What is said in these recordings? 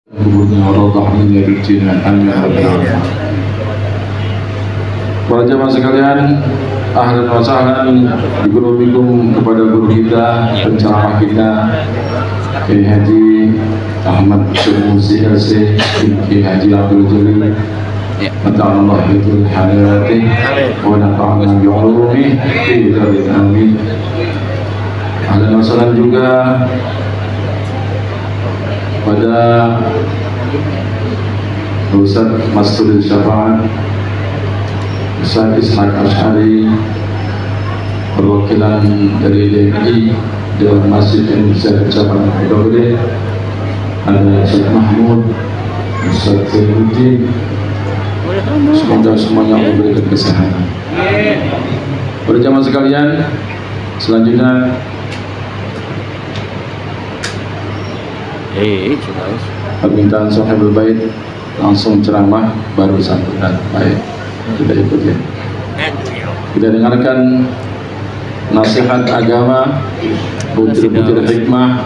Gurunya Allah dari jinan. Amin. Para jamaah sekalian, ahlan wa sahlan bigurubikum kepada guru kita, penceramah kita, Kiai Haji Ahmad Turmuzi LC, Kiai Haji Abdul Jalil. Mata'allah itu hadirati wa nafa'ana bi'ulumi fi dzalik amin. Ahlan wa sahlan juga pada Ustaz Masturil Syafa'at, Ustaz Ishaq Ash'ari, perwakilan dari DMI Dewan Masjid Indonesia Cabang Kedogre, ada Ustaz Mahmud, Ustaz Zainuddin. Semoga semuanya memberikan kesehatan. Berjamaah sekalian, selanjutnya permintaan Sahibul Bait langsung ceramah baru sambutan. Baik, kita ikuti. Kita dengarkan nasihat agama, butir-butir hikmah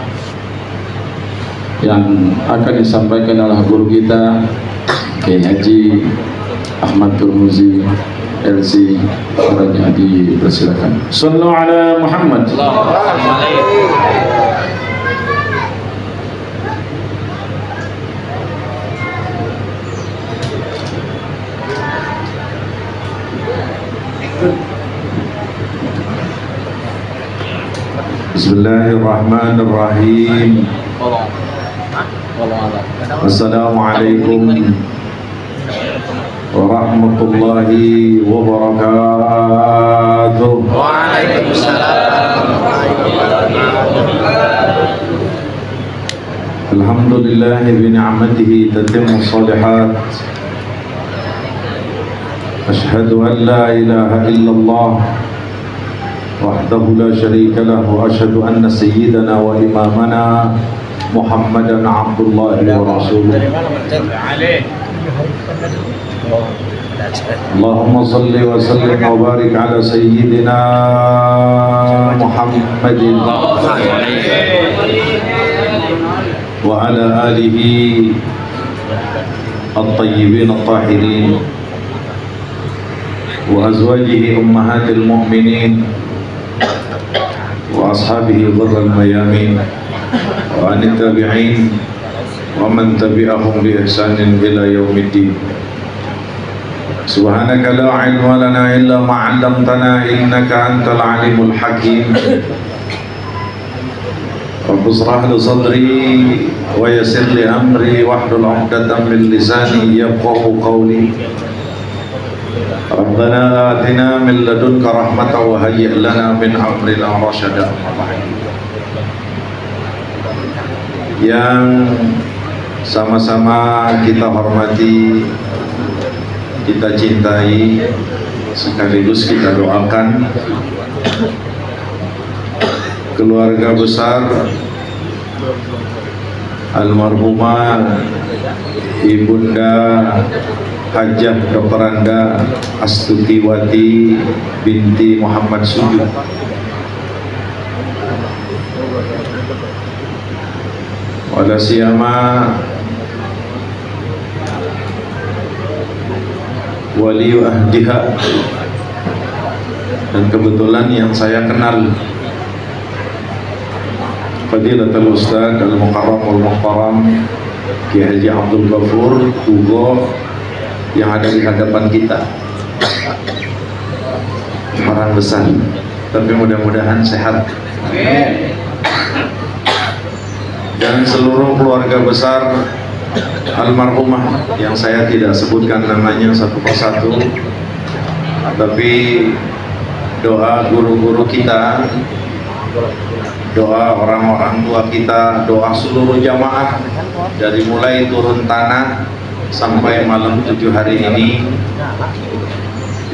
yang akan disampaikan oleh guru kita Kiai Haji Ahmad Turmuzi LC. Orangnya dipersilakan. Sallu ala Muhammad. Bismillahirrahmanirrahim. Assalamualaikum warahmatullahi wabarakatuh. Waalaikumsalam. Alhamdulillah bi ni'matihi tatimmu shalihat. Asyhadu an la ilaha illallah wahdahu la syarika lahu wa asyhadu anna sayyidana wa imamana Muhammadan abdullahi wa rasuluh. Allahumma salli wa sallim wa barik ala sayyidina Muhammadin wa ala alihi at-tayyibin at-tahirin wa azwajihi ummahatil mu'minin wa ashabihi ghurral mayamin wa anit tabi'in wa man tabi'ahum bi ihsanin ila yaumiddin. Subhanaka la ilma lana illa ma 'allamtana innaka antal alimul hakim. Rabbi shrah li sadri wa yassir li amri wahlul 'uqdatam min lisani yafqahu qawli. Rabbana atina min ladunka rahmatan wa hayyi' lana min amrina rasyada. Yang sama-sama kita hormati, kita cintai, sekaligus kita doakan keluarga besar almarhumah Ibunda Hajah Dr. Anda Astutiwati binti Muhammad Sujud. Wala siyama waliyu ahdiha, dan kebetulan yang saya kenal Fadilatul Ustaz Al-Mukarram Al-Muhtaram Kiai Haji Abdul Ghafur Hugo yang ada di hadapan kita, orang besar, tapi mudah-mudahan sehat. Dan seluruh keluarga besar almarhumah yang saya tidak sebutkan namanya satu persatu, tapi doa guru-guru kita, doa orang-orang tua kita, doa seluruh jamaah dari mulai turun tanah sampai malam 7 hari ini,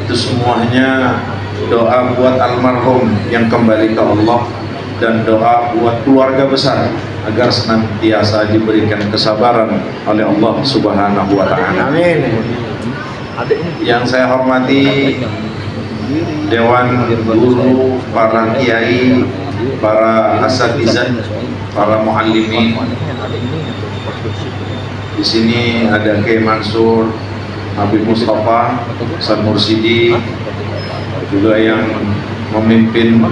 itu semuanya doa buat almarhum yang kembali ke Allah, dan doa buat keluarga besar agar senantiasa diberikan kesabaran oleh Allah Subhanahu wa Ta'ala. Amin. Yang saya hormati Dewan Guru, para kiai, para asatizah, para muallimin, Di sini ada Kiai Mansur, Habib Mustafa, Ustaz Mursidi, juga yang memimpin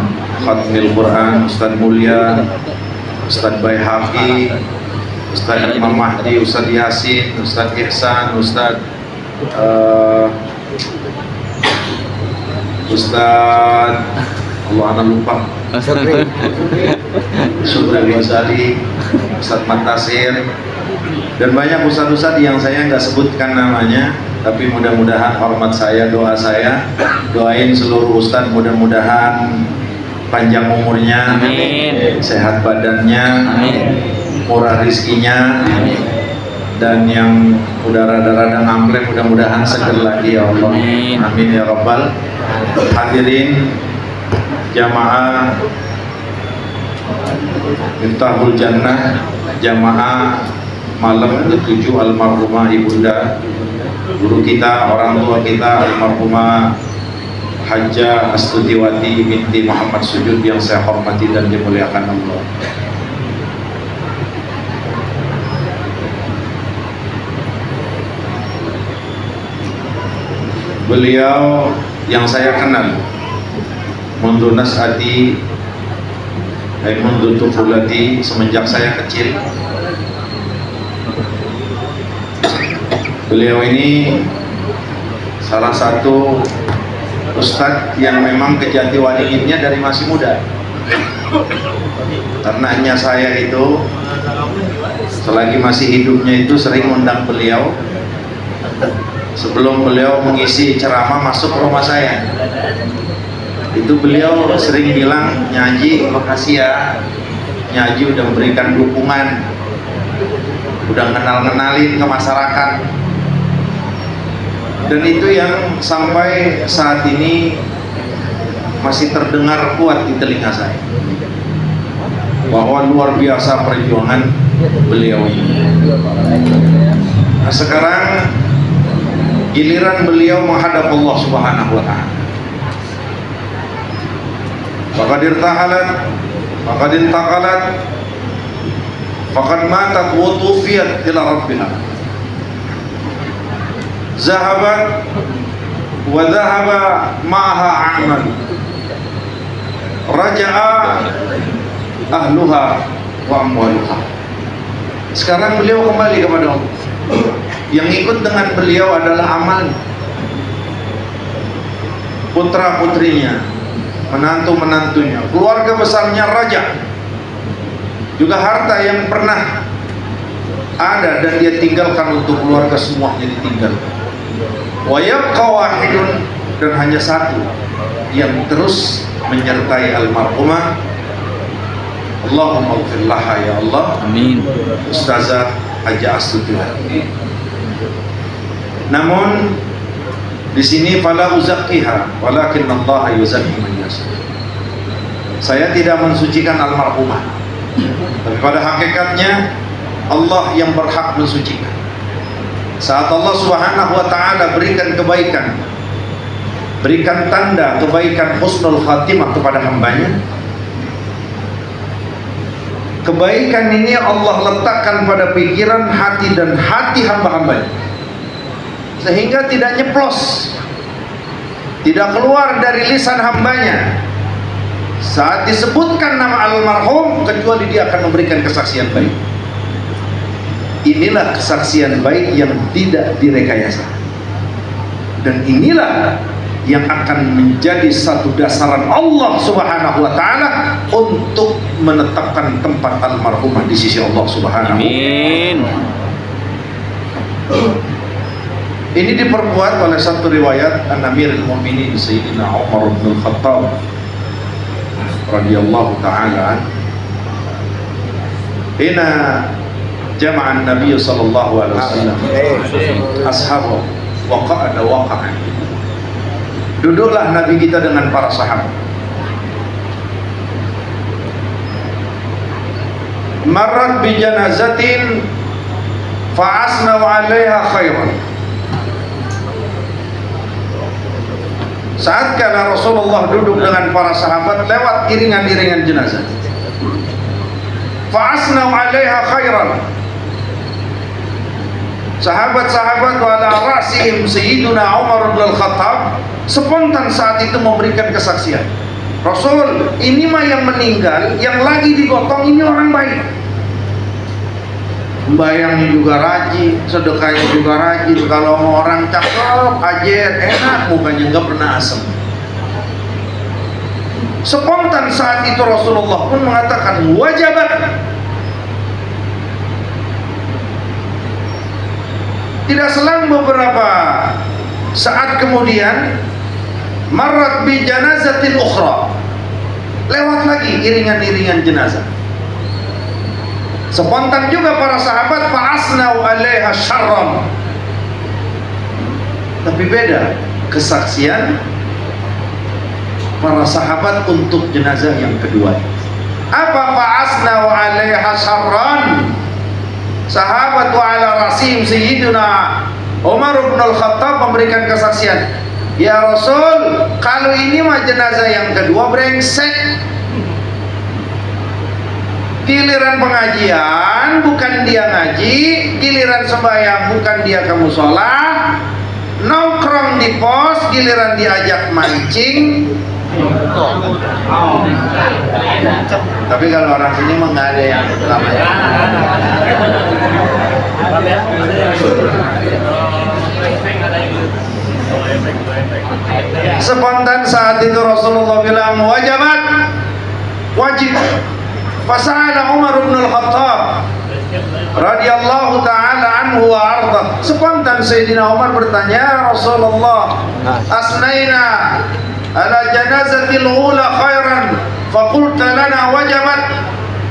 Khatmil Quran, Ustaz Mulia, Ustaz Baihaqi, Ustaz Imam Mahdi, Ustaz Yasin, Ustaz Ihsan, Ustaz Allah anak lupa, Subri Ghazali, Ustaz Matasir, dan banyak ustaz-ustaz yang saya nggak sebutkan namanya, tapi mudah-mudahan hormat saya, doa saya, doain seluruh ustaz mudah-mudahan panjang umurnya, amin, sehat badannya, amin, murah rizkinya, amin, dan yang udah rada-rada ngampleng mudah-mudahan seger lagi ya Allah, amin, amin ya Rabbal. Hadirin jamaah Miftahul Jannah, jamaah malam ke-7 almarhumah ibunda guru kita, orang tua kita, almarhumah Hajjah Astutiwati binti Muhammad Sujud, yang saya hormati dan dimuliakan Allah. Beliau yang saya kenal mundu nas'ati mundu tufulati, semenjak saya kecil. Beliau ini salah satu ustadz yang memang kejatiwaninginnya dari masih muda. Karenanya saya itu selagi masih hidupnya itu sering undang beliau. Sebelum beliau mengisi ceramah masuk ke rumah saya, itu beliau sering bilang, Nyaji makasih ya, Nyaji udah memberikan dukungan, udah kenal-kenalin ke masyarakat. Dan itu yang sampai saat ini masih terdengar kuat di telinga saya, bahwa luar biasa perjuangan beliau ini. Nah sekarang giliran beliau menghadap Allah Subhanahu wa ta'ala. Faqad irtahalat, faqad intaqalat, faqad matat wa tufiyat ila rabbiha. Zahabat wa dhahaba ma'aha a'mal. Raja'a ahluha wa amwaluha. Sekarang beliau kembali kepada Allah. Yang ikut dengan beliau adalah amal, putra-putrinya, menantu-menantunya, keluarga besarnya raja, juga harta yang pernah ada dan dia tinggalkan untuk keluarga semuanya ditinggal. Wa yabqa wahidun, dan hanya satu yang terus menyertai almarhumah. Allahumma ighfir laha ya Allah, amin, Ustazah Hajjah Astutiwati. Namun di sini fala uzakkiha walakin Allah yuzakki man yasha. Saya tidak mensucikan almarhumah, tapi pada hakikatnya Allah yang berhak mensucikan. Saat Allah Subhanahu wa ta'ala berikan kebaikan, berikan tanda kebaikan husnul khatimah kepada hambanya, kebaikan ini Allah letakkan pada pikiran, hati dan hati hamba-hambanya, sehingga tidak nyeplos, tidak keluar dari lisan hambanya saat disebutkan nama almarhum kecuali dia akan memberikan kesaksian baik. Inilah kesaksian baik yang tidak direkayasa, dan inilah yang akan menjadi satu dasaran Allah Subhanahu wa ta'ala untuk menetapkan tempat almarhumah di sisi Allah Subhanahu wa ta'ala. Amin. Ini diperkuat oleh satu riwayat Amirul Mukminin Sayyidina Umar bin Khattab radhiyallahu ta'ala hina jama'an Nabi sallallahu alaihi wasallam ashabahu wa qa'ada waqa'an. Duduklah Nabi kita dengan para sahabat. Marrat bi janazatin fa'asna 'alaiha khairan. Saat kala Rasulullah duduk dengan para sahabat, lewat iringan-iringan jenazah. Fa'asna 'alaiha khairan. Sahabat-sahabat wa ala rasihim Sayyiduna Umar bin Khattab spontan saat itu memberikan kesaksian. Rasul, ini mah yang meninggal, yang lagi digotong ini orang baik. Bayangnya juga rajin, sedekahnya juga rajin. Kalau mau orang cakep, ajer, enak, mukanya nggak pernah asem. Spontan saat itu Rasulullah pun mengatakan wajibat. Tidak selang beberapa saat kemudian marrat bi janazatin ukhra, lewat lagi iringan-iringan jenazah. Spontan juga para sahabat fa'asnau 'alaiha syarran. Tapi beda kesaksian para sahabat untuk jenazah yang kedua. Apa fa'asnau 'alaiha syarran? Sahabat wa ala rasim Sayyidina Umar bin Khattab memberikan kesaksian, ya Rasul, kalau ini mah jenazah yang kedua brengsek. Giliran pengajian bukan dia ngaji, giliran sembahyang bukan dia ke musola, nongkrong di pos, giliran diajak mancing. Tapi kalau orang sini mah nggak ada yang namanya. Spontan saat itu Rasulullah bilang wajibat, wajib. Fasa'ala Umar bin Khattab radhiyallahu ta'ala anhu wa arda. Spontan Sayyidina Umar bertanya, Rasulullah, asnaina ala janazatil ula khairan faqulta lana wajibat.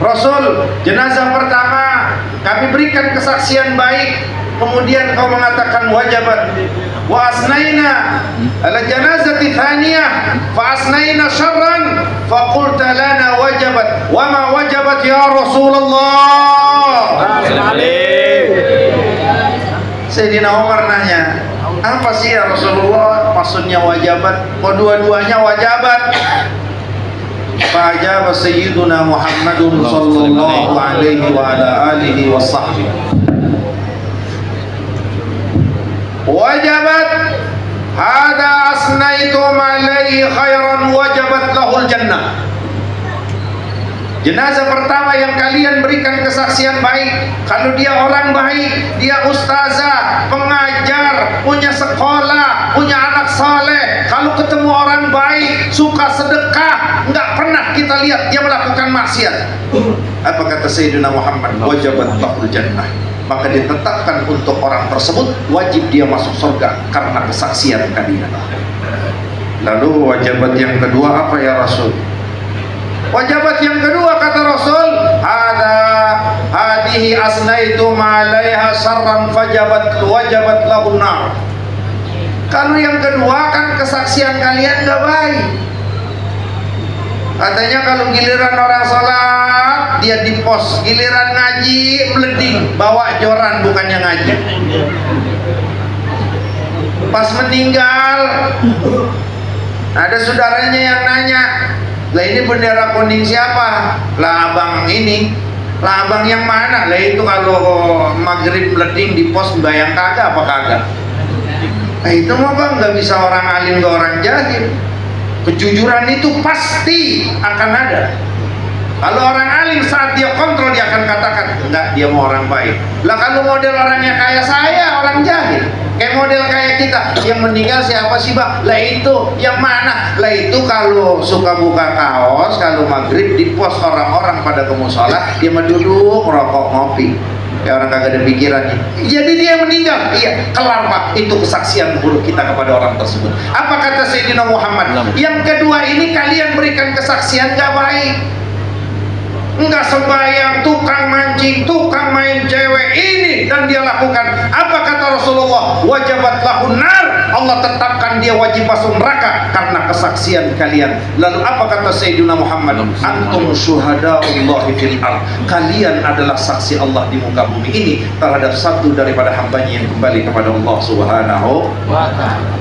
Rasul, jenazah pertama kami berikan kesaksian baik, kemudian kau mengatakan wajibat. Wa asnaina ala janazati thaniyah fa asnaina syarran fa qulta lana wajibat. Wa ma wajibat ya Rasulullah? Sayyidina Umar nanya, apa sih ya Rasulullah maksudnya wajibat? Oh, dua-duanya wajibat. Fa'ajaba Sayyiduna Muhammadun sallallahu alaihi wa ala alihi wa sahbihi, wajibat hada asnaitum alaihi khairan wajibat lahul jannah. Jenazah pertama yang kalian berikan kesaksian baik, kalau dia orang baik, dia ustazah, pengajar, punya sekolah, punya anak saleh, kalau ketemu orang baik, suka sedekah, nggak pernah kita lihat dia melakukan maksiat. Apa kata Sayyidina Muhammad? Wajibat lahul jannah. Maka ditetapkan untuk orang tersebut wajib dia masuk surga karena kesaksian kalian. Lalu wajibat yang kedua apa ya Rasul? Wajibat yang kedua kata Rasul, hadihi asnaitum 'alaiha syarran fajabat wajibat lahun nar. Kalau yang kedua kan kesaksian kalian enggak baik. Katanya kalau giliran orang sholat dia di pos, giliran ngaji meleding, bawa joran bukannya ngaji. Pas meninggal ada saudaranya yang nanya, lah ini bendera kuning siapa? Lah abang ini. Lah abang yang mana? Lah itu kalau maghrib meleding di pos bayang kagak apa kagak? Nah itu mah bang nggak bisa orang alim ke orang jahil. Kejujuran itu pasti akan ada. Kalau orang alim saat dia kontrol dia akan katakan enggak, dia mau orang baik. Lah kalau model orangnya kayak saya, orang jahil. Kayak model kayak kita, yang meninggal siapa sih bang? Lah itu yang mana? Lah itu kalau suka buka kaos, kalau maghrib di pos orang-orang pada ke musola, dia mah duduk merokok ngopi. Ya orang kagak ada pikirannya. Jadi dia meninggal, iya kelar pak. Itu kesaksian buruk kita kepada orang tersebut. Apa kata Sayyidina Muhammad? Yang kedua ini kalian berikan kesaksian gak baik. Enggak sembahyang, tukang mancing, tukang main cewek ini dan dia lakukan. Apa kata Rasulullah? Wajibat lahun nar. Allah tetapkan dia wajib masuk neraka karena kesaksian kalian. Lalu apa kata Sayyidina Muhammad? Antum syuhada'ullahi fil ard. Kalian adalah saksi Allah di muka bumi ini terhadap satu daripada hambanya yang kembali kepada Allah Subhanahu wa ta'ala.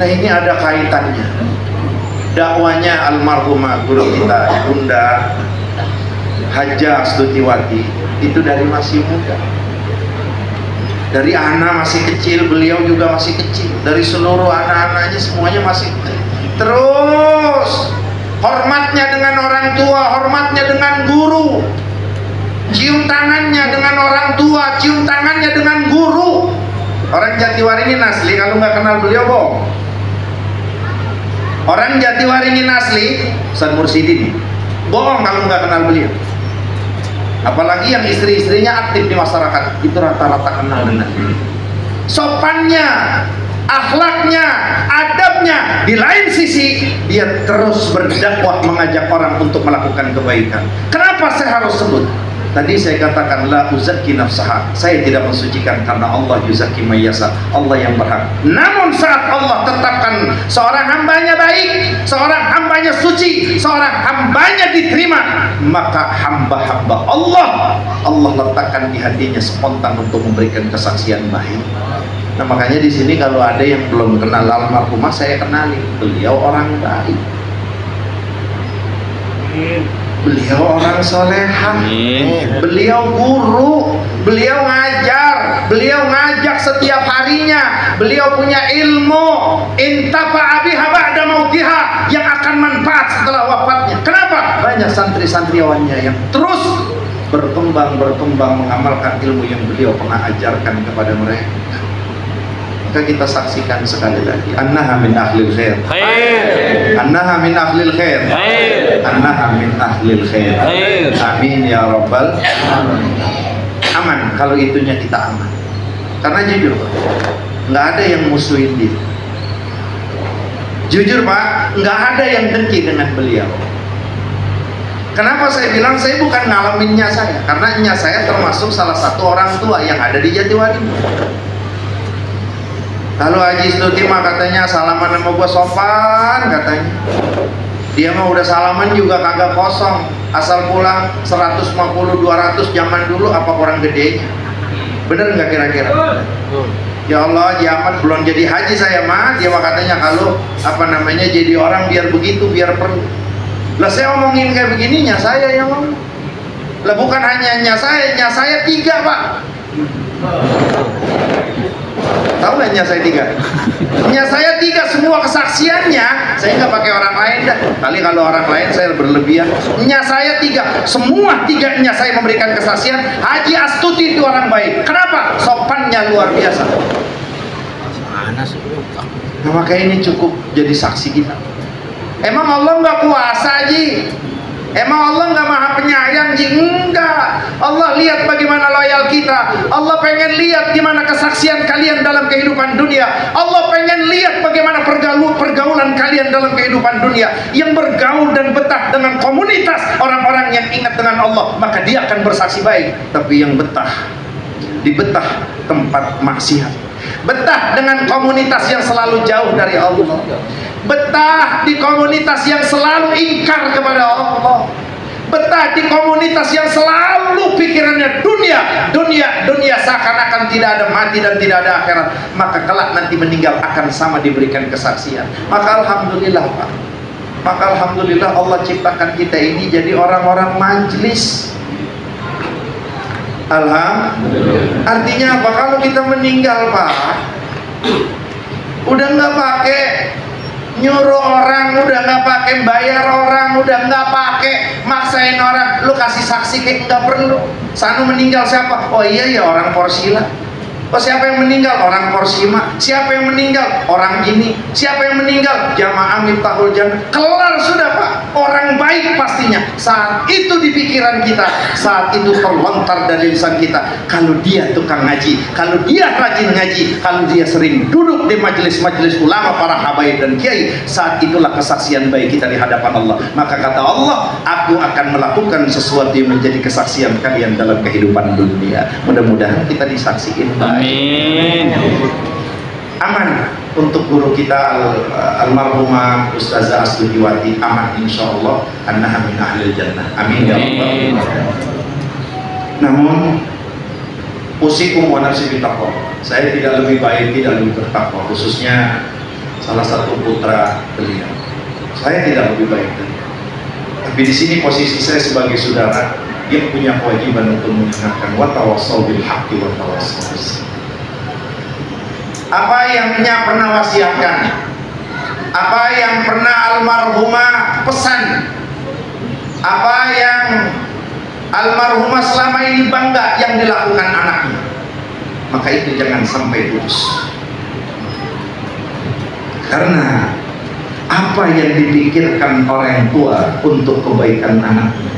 Nah ini ada kaitannya. Dakwanya almarhumah guru kita Bunda Hajah Astutiwati itu dari masih muda. Dari anak masih kecil, beliau juga masih kecil. Dari seluruh anak-anaknya semuanya masih kecil. Terus hormatnya dengan orang tua, hormatnya dengan guru, cium tangannya dengan orang tua, cium tangannya dengan guru. Orang Jatiwaringin asli kalau nggak kenal beliau bohong. Orang Jatiwaringin asli, Ustaz Mursidin, bohong kalau nggak kenal beliau. Apalagi yang istri-istrinya aktif di masyarakat, itu rata-rata kenal dengan beliau. Sopannya, akhlaknya, adabnya. Di lain sisi, dia terus berdakwah mengajak orang untuk melakukan kebaikan. Kenapa saya harus sebut? Tadi saya katakan la uzakki nafsaha. Saya tidak mensucikan karena Allah yuzakki mayyasa. Allah yang berhak. Namun saat Allah tetapkan seorang hambanya baik, seorang hambanya suci, seorang hambanya diterima, maka hamba-hamba Allah letakkan di hatinya spontan untuk memberikan kesaksian baik. Nah makanya di sini kalau ada yang belum kenal almarhumah, saya kenali. Beliau orang baik. Beliau orang soleha, beliau guru, beliau ngajar, beliau ngajak setiap harinya, beliau punya ilmu intafa'a biha ba'da mautiha, yang akan manfaat setelah wafatnya. Kenapa? Banyak santri-santriwannya yang terus berkembang mengamalkan ilmu yang beliau pernah ajarkan kepada mereka. Maka kita saksikan sekali lagi, annaha min ahlil khair, annaha min ahlil khair, annaha min ahlil khair. Amin ya rabbal alamin. Aman kalau itunya kita aman. Karena jujur Pak, nggak ada yang musuhin dia. Jujur Pak, nggak ada yang dengki dengan beliau. Kenapa saya bilang saya bukan ngalaminnya saya? Karena nya saya termasuk salah satu orang tua yang ada di Jatiwaringin. Kalau Haji Stuti mah katanya salaman sama gua sopan katanya. Dia mah udah salaman juga kagak kosong, asal pulang 150 200 zaman dulu apa kurang gedenya. Bener nggak kira-kira? Ya Allah, Haji Ahmad belum jadi haji saya mah, dia mah katanya kalau jadi orang biar begitu, biar perlu. Lah saya omongin kayak begininya saya yang ngomong. Lah bukan hanya nya saya 3 Pak. Tahu nggak nya saya 3? Nya saya 3 semua kesaksiannya, saya nggak pakai orang lain dah. Kali kalau orang lain saya berlebihan. Nya saya 3, semua 3 nya saya memberikan kesaksian. Haji Astuti itu orang baik. Kenapa? Sopannya luar biasa. Nah, maka ini cukup jadi saksi kita. Emang Allah nggak kuasa Ji? Emang Allah nggak maha penyayang Ji? Enggak. Allah lihat bagaimana loyal kita. Allah pengen lihat gimana kesaksian kalian dalam kehidupan dunia. Allah pengen lihat bagaimana pergaulan kalian dalam kehidupan dunia. Yang bergaul dan betah dengan komunitas orang-orang yang ingat dengan Allah, maka dia akan bersaksi baik. Tapi yang betah di tempat maksiat, betah dengan komunitas yang selalu jauh dari Allah, betah di komunitas yang selalu ingkar kepada Allah, betah di komunitas yang selalu pikirannya dunia seakan-akan tidak ada mati dan tidak ada akhirat, maka kelak nanti meninggal akan sama diberikan kesaksian. Maka alhamdulillah Pak, maka alhamdulillah Allah ciptakan kita ini jadi orang-orang majlis. Alhamdulillah. Artinya apa? Kalau kita meninggal Pak, udah nggak pakai nyuruh orang, udah nggak pakai bayar orang, udah nggak pakai maksain orang, lu kasih saksi kayak nggak perlu. Sanu meninggal siapa? Oh iya ya orang Porsila. Oh siapa yang meninggal? Orang Porsima. Siapa yang meninggal? Orang ini. Siapa yang meninggal? Jamaah Miftahul Jannah. Kelar sudah Pak. Orang baik pastinya. Saat itu di pikiran kita, saat itu terlontar dari lisan kita. Kalau dia tukang ngaji, kalau dia rajin ngaji, kalau dia sering duduk di majelis-majelis ulama, para habaib dan kiai, saat itulah kesaksian baik kita di hadapan Allah. Maka kata Allah, aku akan melakukan sesuatu yang menjadi kesaksian kalian dalam kehidupan dunia. Mudah-mudahan kita disaksiin baik. Amin. Aman untuk guru kita almarhumah Ustazah Astudiwati, aman insyaallah, annaha min ahlil jannah. Amin ya rabbal. Namun usikum wa nafsi bittaqwa. Saya tidak lebih baik, tidak lebih bertakwa, khususnya salah satu putra beliau. Saya tidak lebih baik dari dia. Tapi di sini posisi saya sebagai saudara yang punya kewajiban untuk mengingatkan wa tawassau bil haqqi wa tawassau bis sabr. apa yang Nya pernah wasiatkan, apa yang pernah almarhumah pesan, apa yang almarhumah selama ini bangga yang dilakukan anaknya, maka itu jangan sampai putus. Karena apa yang dipikirkan orang tua untuk kebaikan anaknya,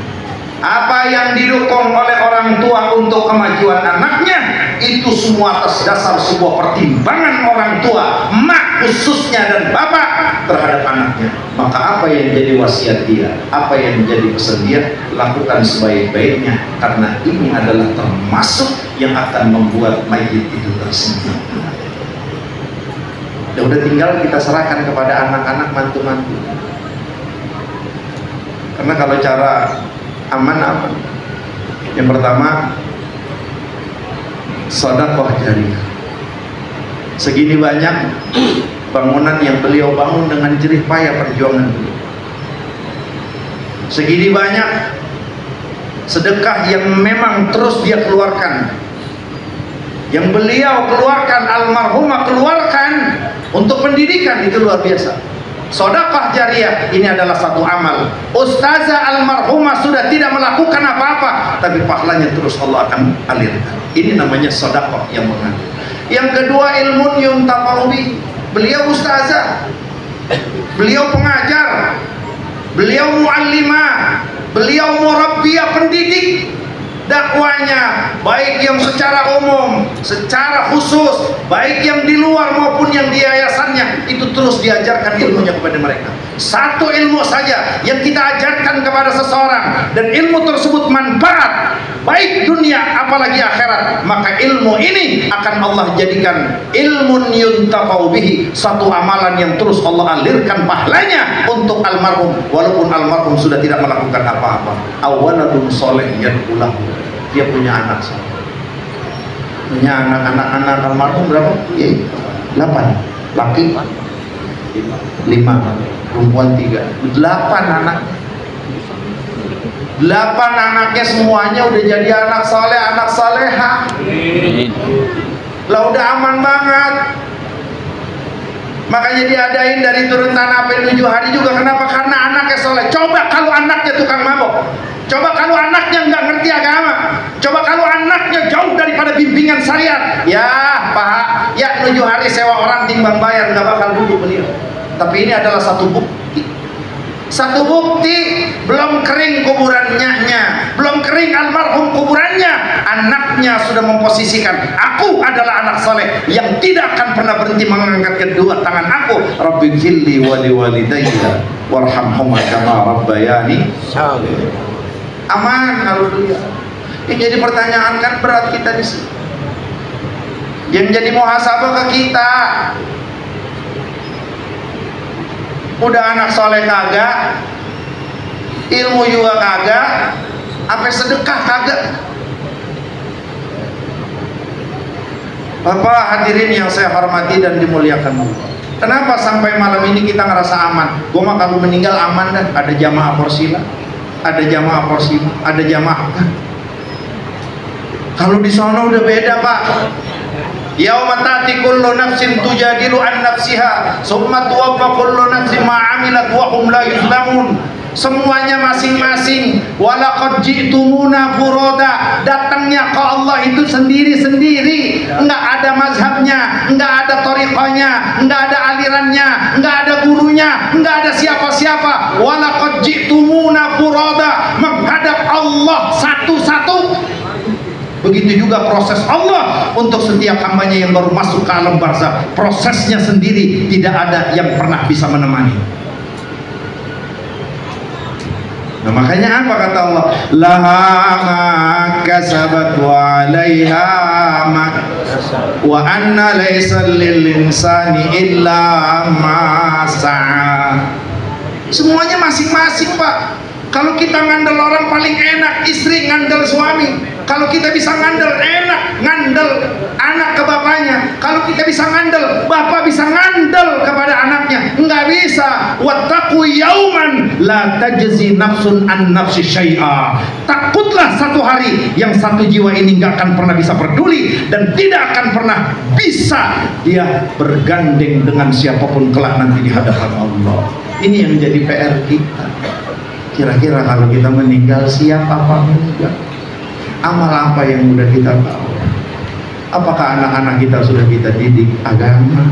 apa yang didukung oleh orang tua untuk kemajuan anaknya, itu semua atas dasar sebuah pertimbangan orang tua, mak khususnya dan bapak terhadap anaknya. Maka apa yang jadi wasiat dia, apa yang menjadi pesan dia, lakukan sebaik-baiknya, karena ini adalah termasuk yang akan membuat mayit itu tersenyum. Dan udah tinggal kita serahkan kepada anak-anak mantu-mantu. Karena kalau cara aman apa? Yang pertama, sedekah jariyah. Segini banyak bangunan yang beliau bangun dengan jerih payah perjuangan beliau. Segini banyak sedekah yang memang terus dia keluarkan, yang beliau keluarkan, almarhumah keluarkan untuk pendidikan, itu luar biasa. Sedekah jariyah ini adalah satu amal. Ustazah almarhumah sudah tidak melakukan apa-apa, tapi pahalanya terus Allah akan alirkan. Ini namanya sedekah yang mengalir. Yang kedua, ilmu yuntafa'u bihi. Beliau ustazah, beliau pengajar, beliau muallimah, beliau murabbiyah, pendidik. Dakwanya baik yang secara umum, secara khusus, baik yang di luar maupun yang di yayasannya, itu terus diajarkan ilmunya kepada mereka. Satu ilmu saja yang kita ajarkan kepada seseorang dan ilmu tersebut manfaat baik dunia apalagi akhirat, maka ilmu ini akan Allah jadikan ilmun yuntafa'u bihi, satu amalan yang terus Allah alirkan pahalanya untuk almarhum, walaupun almarhum sudah tidak melakukan apa-apa. Awaladun soleh yad'ulahu, dia punya anak soleh, punya anak almarhum berapa? 8, laki 5, perempuan 3, 8 anak. 8 anaknya semuanya udah jadi anak soleh, anak soleha. Lah udah aman banget. Makanya diadain dari turun tanah sampai 7 hari juga. Kenapa? Karena anaknya soleh. Coba kalau anaknya tukang mabok, coba kalau anaknya nggak ngerti agama, coba kalau anaknya jauh daripada bimbingan syariat, ya Pak, ya 7 hari sewa orang timbang bayar, nggak bakal duduk beliau. Tapi ini adalah satu bukti. Satu bukti, belum kering kuburannya, belum kering almarhum kuburannya, anaknya sudah memposisikan, aku adalah anak soleh yang tidak akan pernah berhenti mengangkat kedua tangan aku, Rabbi ghfirli wa liwalidayya warhamhuma kama rabbayani shaghir. Aman kalau dia. Ini jadi pertanyaan kan berat kita di sini. Yang jadi muhasabah ke kita. Udah anak soleh kagak, ilmu juga kagak, sampai sedekah kagak. Bapak hadirin yang saya hormati dan dimuliakan Allah, kenapa sampai malam ini kita ngerasa aman? Gua mah kalau meninggal aman dah. Ada jamaah porsila, ada jamaah porsila, ada jamaah. Kalau di sana udah beda Pak. Yauma ta'ti kullu nafsin tujadilu an nafsiha summa tuwaffa kullu nafsin ma 'amilat wa hum la yuzlamun. Semuanya masing-masing. Walaqad ji'tumuna furada, datangnya ke Allah itu sendiri-sendiri, enggak ada mazhabnya, enggak ada thariqahnya, enggak ada alirannya, enggak ada gurunya, enggak ada siapa-siapa. Walaqad ji'tumuna furada, menghadap Allah satu-satu. Begitu juga proses Allah untuk setiap hambanya yang baru masuk ke alam barzakh, prosesnya sendiri, tidak ada yang pernah bisa menemani. Nah, makanya apa kata Allah? Laha ma kasabat wa 'alaiha ma wa anna laisa lil insani illa ma sa'a. Semuanya masing-masing Pak. Kalau kita ngandel orang paling enak istri, ngandel suami. Kalau kita bisa ngandel enak, ngandel anak ke bapaknya. Kalau kita bisa ngandel, bapak bisa ngandel kepada anaknya. Enggak nggak bisa. Wattaqu yauman la tajzi nafsun an nafsi syai'a. Takutlah satu hari yang satu jiwa ini nggak akan pernah bisa peduli dan tidak akan pernah bisa dia bergandeng dengan siapapun kelak nanti di hadapan Allah. Ini yang menjadi PR kita. Kira-kira kalau kita meninggal, siap apa enggak? Amal apa yang sudah kita bawa? Apakah anak-anak kita sudah kita didik agama?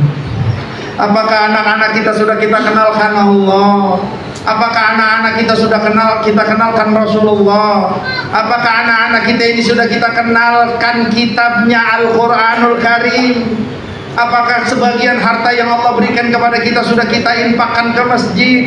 Apakah anak-anak kita sudah kita kenalkan Allah? Apakah anak-anak kita sudah kita kenalkan Rasulullah? Apakah anak-anak kita ini sudah kita kenalkan kitabnya Al-Quranul Karim? Apakah sebagian harta yang Allah berikan kepada kita sudah kita infakkan ke masjid,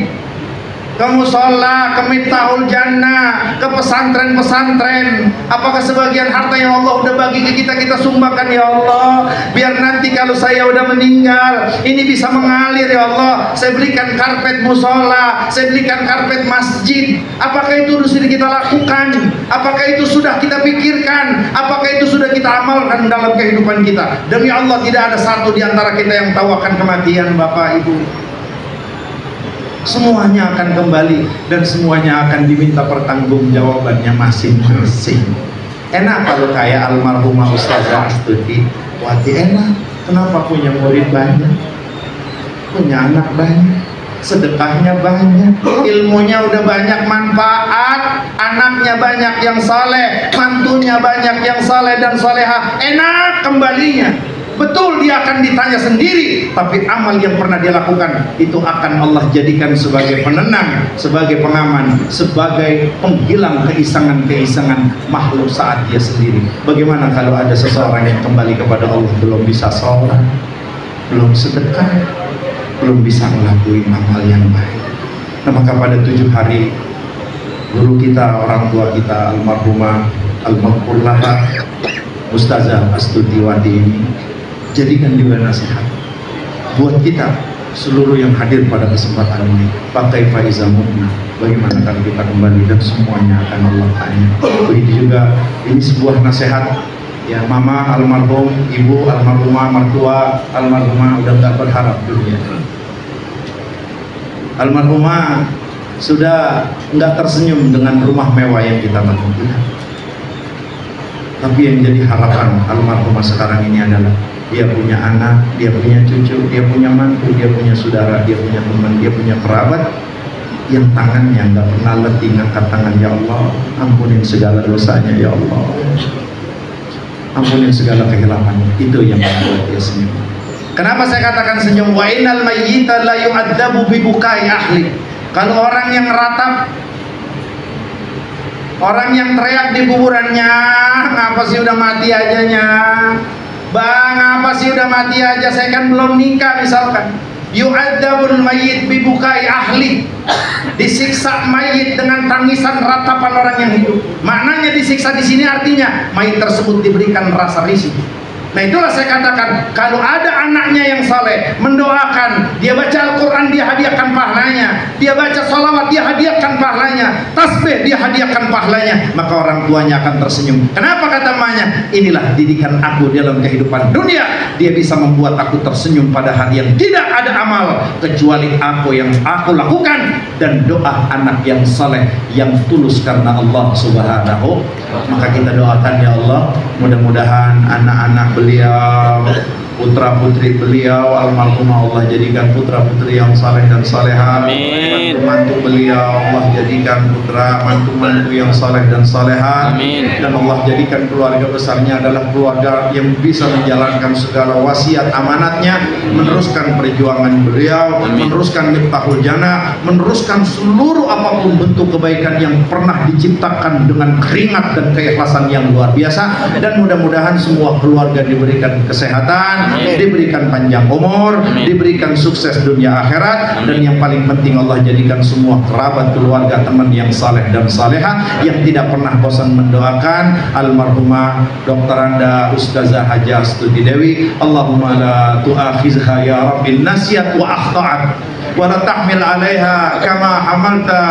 ke musola, ke Miftahul Jannah, ke pesantren-pesantren? Apakah sebagian harta yang Allah udah bagi ke kita, kita sumbangkan ya Allah, biar nanti kalau saya udah meninggal ini bisa mengalir ya Allah. Saya berikan karpet musola, saya berikan karpet masjid. Apakah itu sudah kita lakukan? Apakah itu sudah kita pikirkan? Apakah itu sudah kita amalkan dalam kehidupan kita? Demi Allah, tidak ada satu di antara kita yang tahu akan kematian, Bapak Ibu. Semuanya akan kembali dan semuanya akan diminta pertanggungjawabannya masing-masing. Enak kalau kayak almarhumah Ustazah Astuti Wati, enak. Kenapa? Punya murid banyak, punya anak banyak, sedekahnya banyak, ilmunya udah banyak manfaat, anaknya banyak yang saleh, mantunya banyak yang saleh dan salehah. Enak kembalinya. Betul, dia akan ditanya sendiri, tapi amal yang pernah dia lakukan itu akan Allah jadikan sebagai penenang, sebagai pengaman, sebagai penghilang keisangan-keisangan makhluk saat dia sendiri. Bagaimana kalau ada seseorang yang kembali kepada Allah belum bisa sholat, belum sedekah, belum bisa melakukan amal yang baik? Nah, maka pada 7 hari guru kita, orang tua kita, almarhumah al-maghfurlah Ustazah Astuti Wati ini, jadikan juga nasihat buat kita seluruh yang hadir pada kesempatan ini. Pakai faiza mu'min, bagaimana kalau kita kembali dan semuanya akan Allah tanya. Begitu juga ini sebuah nasihat ya, mama almarhum, ibu almarhumah, mertua almarhumah udah nggak berharap dunia. Almarhumah sudah nggak tersenyum dengan rumah mewah yang kita bangun. Tapi yang jadi harapan almarhumah sekarang ini adalah dia punya anak, dia punya cucu, dia punya mantu, dia punya saudara, dia punya teman, dia punya kerabat yang tangannya nggak pernah letih ngangkat tangan. Ya Allah, ampunin segala dosanya ya Allah, ampunin segala kehilafannya. Itu yang membuat dia senyum. Kenapa saya katakan senyum? Wa innal mayyita la yu'adzabu bi bukai ahli. Kalau orang yang ratap, orang yang teriak di kuburannya, ngapa sih udah mati ajanya? Bang, apa sih udah mati aja, saya kan belum nikah misalkan. Yu'adzabul mayyit bibukai ahli. Disiksa mayit dengan tangisan ratapan orang yang hidup. Maknanya disiksa di sini artinya mayit tersebut diberikan rasa risih. Nah, itulah saya katakan, kalau ada anaknya yang saleh mendoakan, dia baca Al-Quran, dia hadiahkan pahalanya, dia baca sholawat, dia hadiahkan pahalanya, tasbih, dia hadiahkan pahalanya, maka orang tuanya akan tersenyum. Kenapa? Kata emaknya, inilah didikan aku dalam kehidupan dunia. Dia bisa membuat aku tersenyum pada hari yang tidak ada amal kecuali aku yang aku lakukan dan doa anak yang saleh yang tulus karena Allah Subhanahu. Maka kita doakan ya Allah, mudah-mudahan anak-anak beliau, putra putri beliau almarhumah Allah jadikan putra putri yang saleh dan salehah. Amin. Mantu beliau Allah jadikan putra mantu-mantu yang saleh dan salehah. Amin. Dan Allah jadikan keluarga besarnya adalah keluarga yang bisa menjalankan segala wasiat amanatnya, meneruskan perjuangan beliau. Amin. Meneruskan Miftahul Jannah, meneruskan seluruh apapun bentuk kebaikan yang pernah diciptakan dengan keringat dan keikhlasan yang luar biasa. Dan mudah-mudahan semua keluarga diberikan kesehatan, diberikan panjang umur, diberikan sukses dunia akhirat, dan yang paling penting Allah jadikan semua kerabat, keluarga, teman yang saleh dan salehah yang tidak pernah bosan mendoakan almarhumah Dr. Anda Ustazah Haja Astuti Dewi. Allahumma la tu'akhizha ya Rabbi nasiyat wa akhta'at wa la tahmil alaiha kama hamalta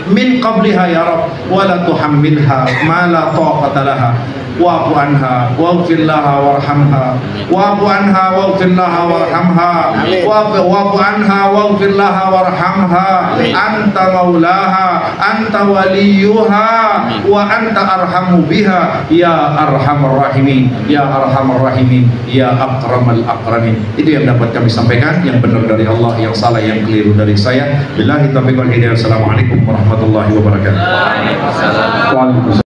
min qabliha ya Rabb wa la tuhammilha ma la taqata laha wa'fu anha waghfir laha warhamha wa'fu anha waghfir laha warhamha wa'fu anha waghfir laha warhamha anta maulaha anta waliyuha wa anta arhamu biha ya arhamar rahimin ya arhamar rahimin ya akramal akramin. Itu yang dapat kami sampaikan, yang benar dari Allah, yang salah yang keliru dari saya. Billahi taufiq wal hidayah. Assalamualaikum warahmatullahi wabarakatuh. Waalaikumsalam.